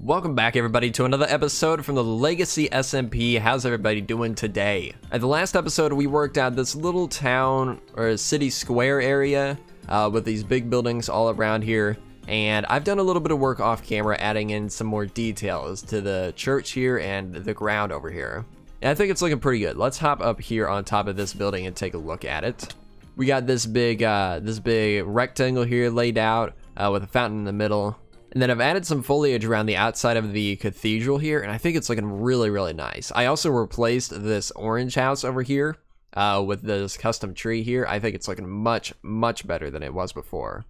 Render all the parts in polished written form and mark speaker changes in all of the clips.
Speaker 1: Welcome back everybody to another episode from the Legacy SMP. How's everybody doing today? At the last episode we worked out this little town or city square area with these big buildings all around here, and I've done a little bit of work off camera adding in some more details to the church here and the ground over here. And I think it's looking pretty good. Let's hop up here on top of this building and take a look at it. We got this big rectangle here laid out with a fountain in the middle. And then I've added some foliage around the outside of the cathedral here, and I think it's looking really, really nice. I also replaced this orange house over here with this custom tree here. I think it's looking much, much better than it was before.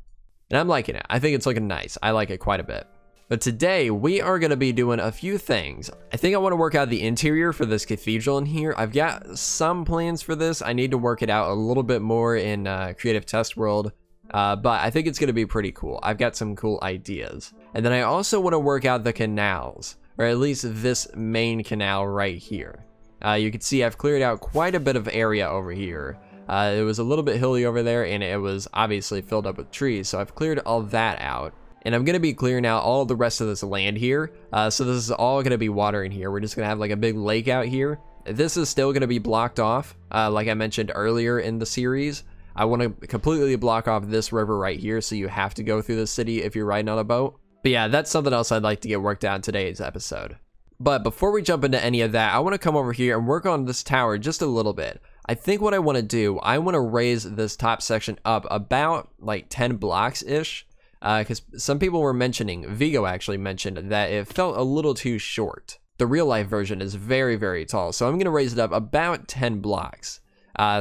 Speaker 1: And I'm liking it. I think it's looking nice. I like it quite a bit. But today, we are going to be doing a few things. I think I want to work out the interior for this cathedral in here. I've got some plans for this. I need to work it out a little bit more in Creative Test World. But I think it's going to be pretty cool. I've got some cool ideas. And then I also want to work out the canals, or at least this main canal right here. You can see I've cleared out quite a bit of area over here. It was a little bit hilly over there, and it was obviously filled up with trees, so I've cleared all that out. And I'm going to be clearing out all the rest of this land here. So this is all going to be water in here. We're just going to have like a big lake out here. This is still going to be blocked off, like I mentioned earlier in the series. I want to completely block off this river right here, so you have to go through the city if you're riding on a boat. But yeah, that's something else I'd like to get worked out in today's episode. But before we jump into any of that, I want to come over here and work on this tower just a little bit. I think what I want to do, I want to raise this top section up about like 10 blocks-ish. Because some people were mentioning, Vigo actually mentioned that it felt a little too short. The real life version is very, very tall, so I'm going to raise it up about 10 blocks.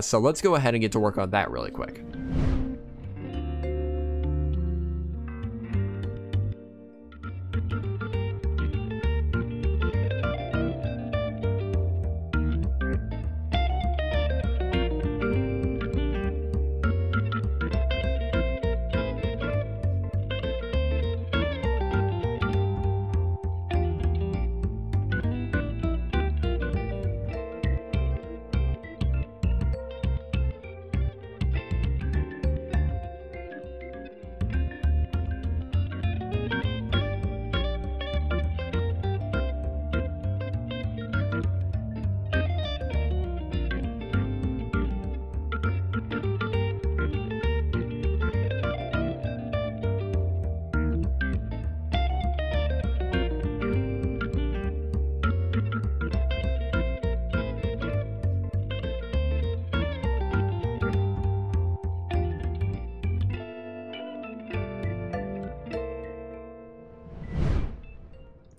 Speaker 1: So let's go ahead and get to work on that really quick.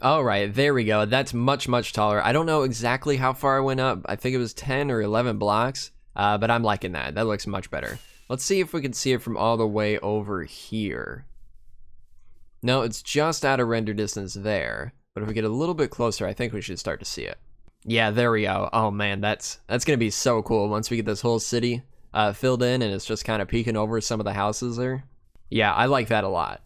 Speaker 1: All right, there we go. That's much, much taller. I don't know exactly how far I went up. I think it was 10 or 11 blocks, but I'm liking that. That looks much better. Let's see if we can see it from all the way over here. No, it's just out of render distance there, but if we get a little bit closer, I think we should start to see it. Yeah, there we go. Oh man, that's gonna be so cool once we get this whole city filled in and it's just kind of peeking over some of the houses there. Yeah, I like that a lot.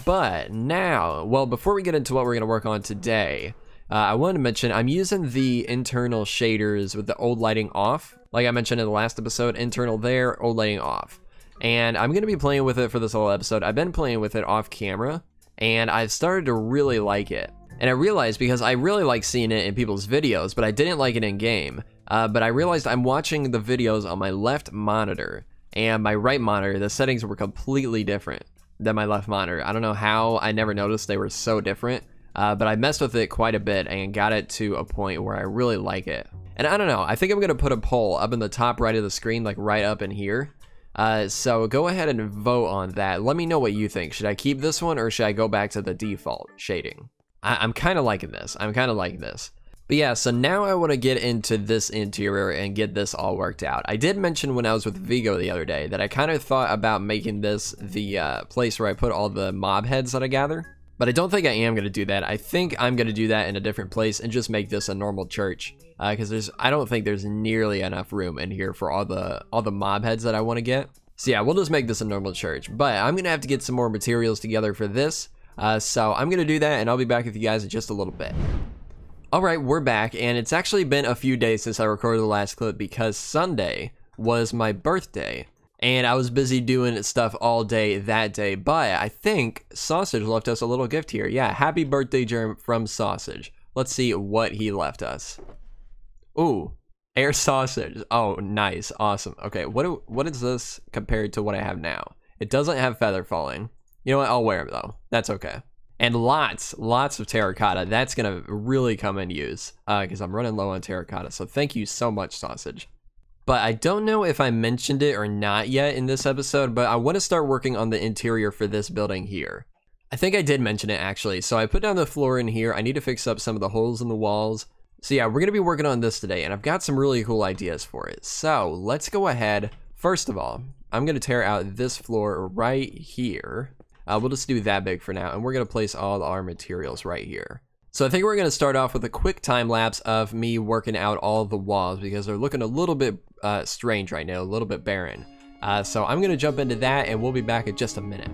Speaker 1: But now, well, before we get into what we're going to work on today, I wanted to mention I'm using the internal shaders with the old lighting off. Like I mentioned in the last episode, internal there, old lighting off. And I'm going to be playing with it for this whole episode. I've been playing with it off camera, and I've started to really like it. And I realized because I really like seeing it in people's videos, but I didn't like it in game. But I realized I'm watching the videos on my left monitor, and my right monitor, the settings were completely different than my left monitor. I don't know how I never noticed they were so different, but I messed with it quite a bit and got it to a point where I really like it. And I don't know, I think I'm gonna put a poll up in the top right of the screen, like right up in here. So go ahead and vote on that. Let me know what you think. Should I keep this one or should I go back to the default shading? I'm kind of liking this. But yeah, so now I want to get into this interior and get this all worked out. I did mention when I was with Vigo the other day that I kind of thought about making this the place where I put all the mob heads that I gather. But I don't think I am going to do that. I think I'm going to do that in a different place and just make this a normal church. Because I don't think there's nearly enough room in here for all the mob heads that I want to get. So yeah, we'll just make this a normal church. But I'm going to have to get some more materials together for this. So I'm going to do that and I'll be back with you guys in just a little bit. Alright, we're back, and it's actually been a few days since I recorded the last clip because Sunday was my birthday. And I was busy doing stuff all day that day, but I think Sausage left us a little gift here. Yeah, happy birthday, Germ, from Sausage. Let's see what he left us. Ooh, air sausage. Oh, nice, awesome. Okay, what is this compared to what I have now? It doesn't have feather falling. You know what, I'll wear it though, that's okay. And lots of terracotta. That's gonna really come in use, because I'm running low on terracotta, so thank you so much, Sausage. But I don't know if I mentioned it or not yet in this episode, but I want to start working on the interior for this building here. I think I did mention it actually. So I put down the floor in here. I need to fix up some of the holes in the walls. So yeah, we're going to be working on this today, and I've got some really cool ideas for it. So let's go ahead. First of all, I'm going to tear out this floor right here. We'll just do that big for now, and we're going to place all our materials right here. So I think we're going to start off with a quick time lapse of me working out all the walls because they're looking a little bit strange right now, a little bit barren. So I'm going to jump into that and we'll be back in just a minute.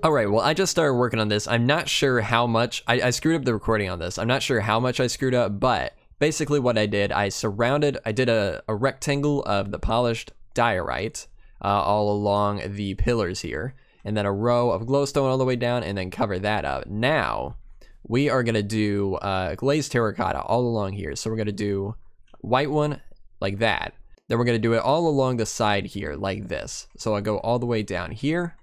Speaker 1: Alright, well I just started working on this. I'm not sure how much, I screwed up the recording on this. I'm not sure how much I screwed up, but basically what I did, I did a rectangle of the polished diorite all along the pillars here, and then a row of glowstone all the way down, and then cover that up. Now, we are going to do glazed terracotta all along here. So we're going to do white one like that. Then we're going to do it all along the side here like this. So I'll go all the way down here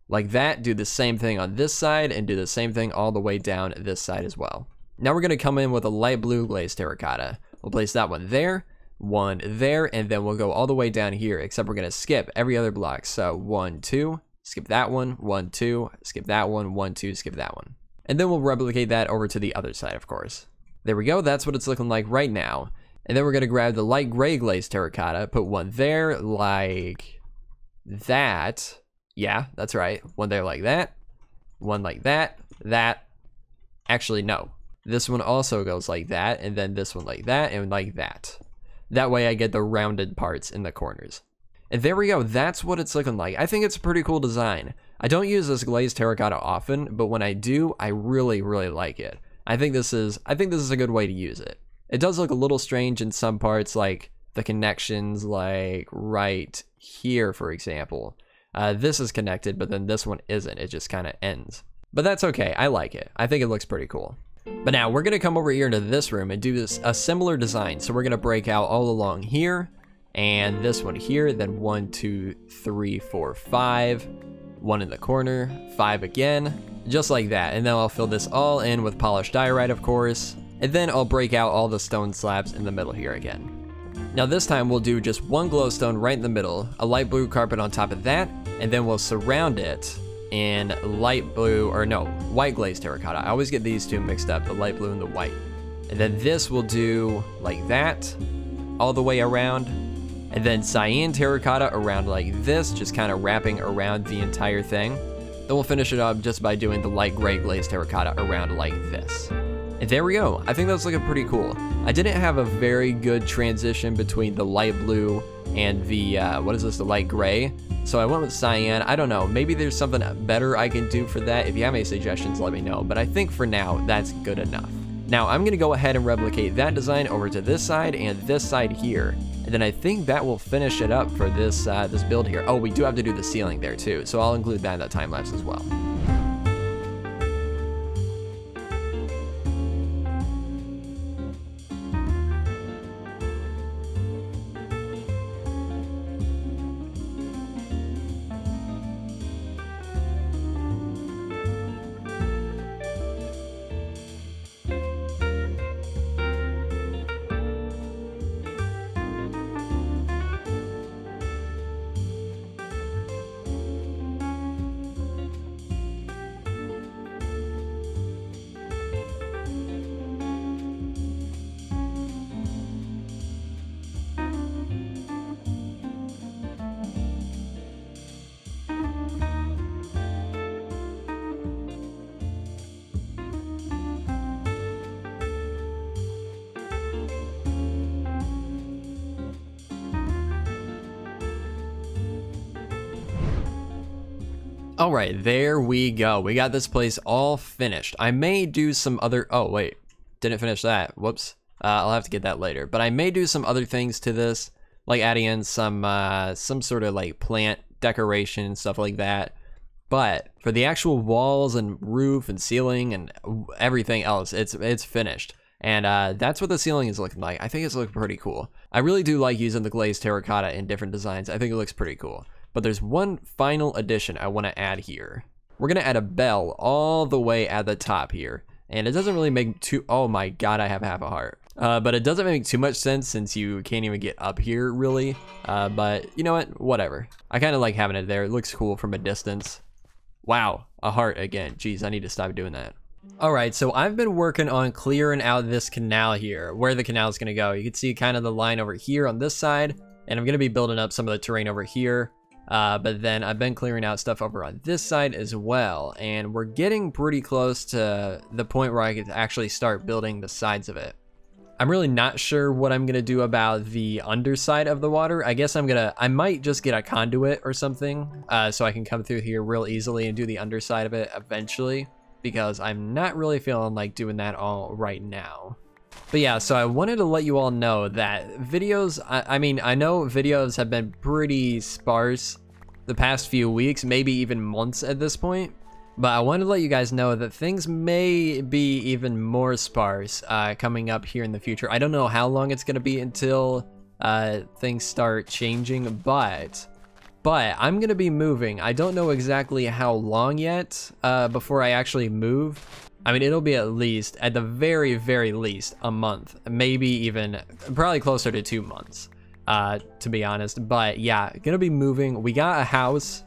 Speaker 1: like that, do the same thing on this side, and do the same thing all the way down this side as well. Now we're going to come in with a light blue glazed terracotta. We'll place that one there, and then we'll go all the way down here, except we're going to skip every other block. So 1, 2, skip that one, 1, 2, skip that one, 1, 2, skip that one. And then we'll replicate that over to the other side, of course. There we go, that's what it's looking like right now. And then we're gonna grab the light gray glazed terracotta, put one there like that. Yeah, that's right. One there like that. One like that. That. Actually, no. This one also goes like that, and then this one like that, and like that. That way I get the rounded parts in the corners. And there we go, that's what it's looking like. I think it's a pretty cool design. I don't use this glazed terracotta often, but when I do, I really, really like it. I think this is a good way to use it. It does look a little strange in some parts, like the connections, like right here, for example. This is connected, but then this one isn't. It just kind of ends. But that's okay, I like it. I think it looks pretty cool. But now we're gonna come over here into this room and do a similar design. So we're gonna break out all along here, and this one here, then 1, 2, 3, 4, 5. One in the corner, 5 again, just like that. And then I'll fill this all in with polished diorite, of course. And then I'll break out all the stone slabs in the middle here again. Now this time we'll do just one glowstone right in the middle, a light blue carpet on top of that, and then we'll surround it in light blue, or no, white glazed terracotta. I always get these two mixed up, the light blue and the white. And then this we'll do like that, all the way around. And then cyan terracotta around like this, just kind of wrapping around the entire thing. Then we'll finish it up just by doing the light gray glazed terracotta around like this. And there we go. I think that's looking pretty cool. I didn't have a very good transition between the light blue and the, what is this, the light gray. So I went with cyan. I don't know, maybe there's something better I can do for that. If you have any suggestions, let me know. But I think for now, that's good enough. Now I'm gonna go ahead and replicate that design over to this side and this side here. And then I think that will finish it up for this this build here. Oh, we do have to do the ceiling there too, so I'll include that in that time lapse as well. All right, there we go. We got this place all finished. I may do some other, oh wait, didn't finish that, whoops. I'll have to get that later, but I may do some other things to this, like adding in some sort of like plant decoration and stuff like that. But for the actual walls and roof and ceiling and everything else, it's finished. And that's what the ceiling is looking like. I think it's looking pretty cool. I really do like using the glazed terracotta in different designs. I think it looks pretty cool. But there's one final addition I want to add here. We're going to add a bell all the way at the top here. And it doesn't really make too, oh my god, I have half a heart. But it doesn't make too much sense since you can't even get up here really. But you know what, whatever. I kind of like having it there. It looks cool from a distance. Wow, a heart again. Jeez, I need to stop doing that. All right, so I've been working on clearing out this canal here, where the canal is going to go. You can see kind of the line over here on this side, and I'm going to be building up some of the terrain over here. But then I've been clearing out stuff over on this side as well, and we're getting pretty close to the point where I could actually start building the sides of it. I'm really not sure what I'm gonna do about the underside of the water. I guess I might just get a conduit or something, so I can come through here real easily and do the underside of it eventually, because I'm not really feeling like doing that all right now. But yeah, so I wanted to let you all know that videos, I mean, I know videos have been pretty sparse the past few weeks, maybe even months at this point, but I wanted to let you guys know that things may be even more sparse coming up here in the future. I don't know how long it's going to be until things start changing, but I'm going to be moving. I don't know exactly how long yet before I actually move. I mean, it'll be at least, at the very, very least, a month, maybe even, probably closer to 2 months, to be honest. But yeah, gonna be moving. We got a house.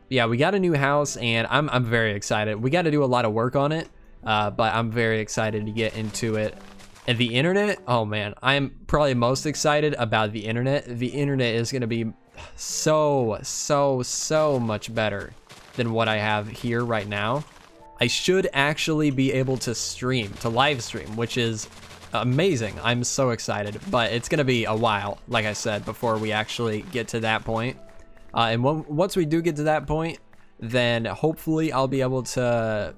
Speaker 1: Yeah, we got a new house, and I'm very excited. We got to do a lot of work on it, but I'm very excited to get into it. And the internet, oh man, I'm probably most excited about the internet. The internet is gonna be so much better than what I have here right now. I should actually be able to stream, to live stream, which is amazing. I'm so excited, but it's gonna be a while, like I said, before we actually get to that point. And once we do get to that point, then hopefully I'll be able to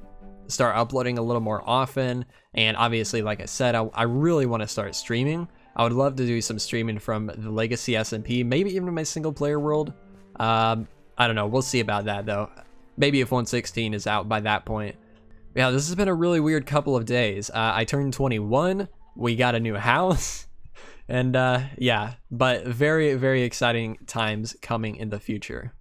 Speaker 1: start uploading a little more often. And obviously, like I said, I really want to start streaming. I would love to do some streaming from the Legacy SMP, maybe even my single player world. I don't know, we'll see about that though. Maybe if 1.16 is out by that point. Yeah, this has been a really weird couple of days. I turned 21, we got a new house, and yeah, but very exciting times coming in the future.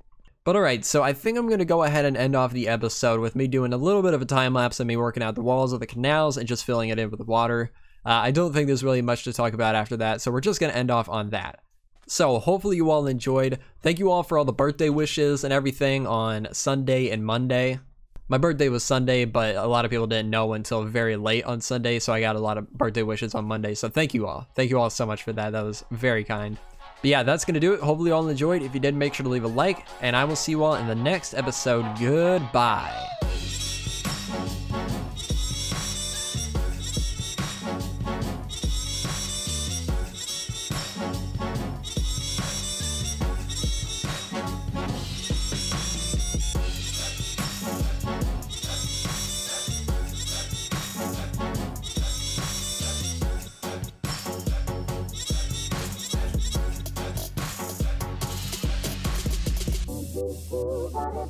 Speaker 1: But alright, so I think I'm going to go ahead and end off the episode with me doing a little bit of a time lapse of me working out the walls of the canals and just filling it in with water. I don't think there's really much to talk about after that, so we're just going to end off on that. So hopefully you all enjoyed. Thank you all for all the birthday wishes and everything on Sunday and Monday. My birthday was Sunday, but a lot of people didn't know until very late on Sunday, so I got a lot of birthday wishes on Monday, so thank you all. Thank you all so much for that. That was very kind. But yeah, that's going to do it. Hopefully you all enjoyed. If you did, make sure to leave a like, and I will see you all in the next episode. Goodbye.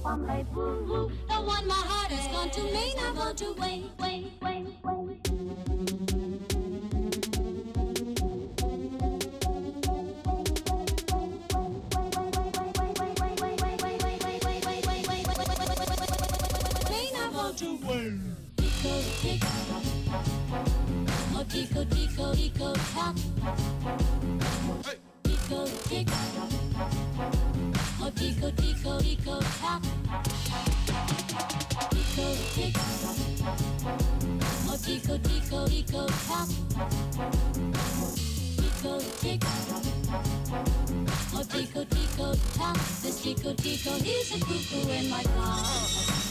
Speaker 2: I'm like, woo, the one my heart has gone to me, I want to wait. Tico, tap. Tico, tick. Oh, tico, tap. Tico, tick. Oh, tico, tap. Tico, tick. Oh, tico, tap. This tico, he's a cuckoo in my car.